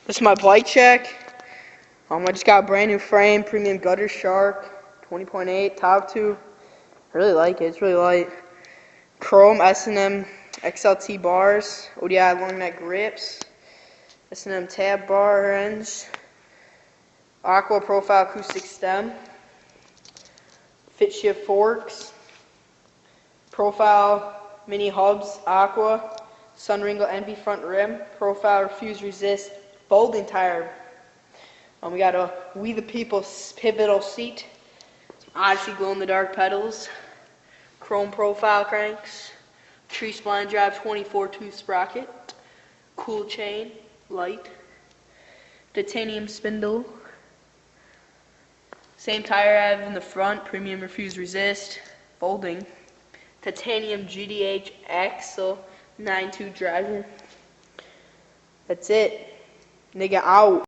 This is my bike check. I just got a brand new frame, premium gutter shark, 20.8 top tube. I really like it. It's really light. Chrome S&M XLT bars, ODI long neck grips, S&M tab bar ends, Aqua profile acoustic stem, fit shift forks, profile mini hubs Aqua, Sunringo Envy front rim, profile refuse resist folding tire. We got a We the People pivotal seat, Odyssey glow in the dark pedals, chrome profile cranks, tree spline drive 24 tooth sprocket, cool chain, light, titanium spindle, same tire I have in the front, premium refuse resist, folding, titanium GDH axle 9.2 driver. That's it. Nigga out.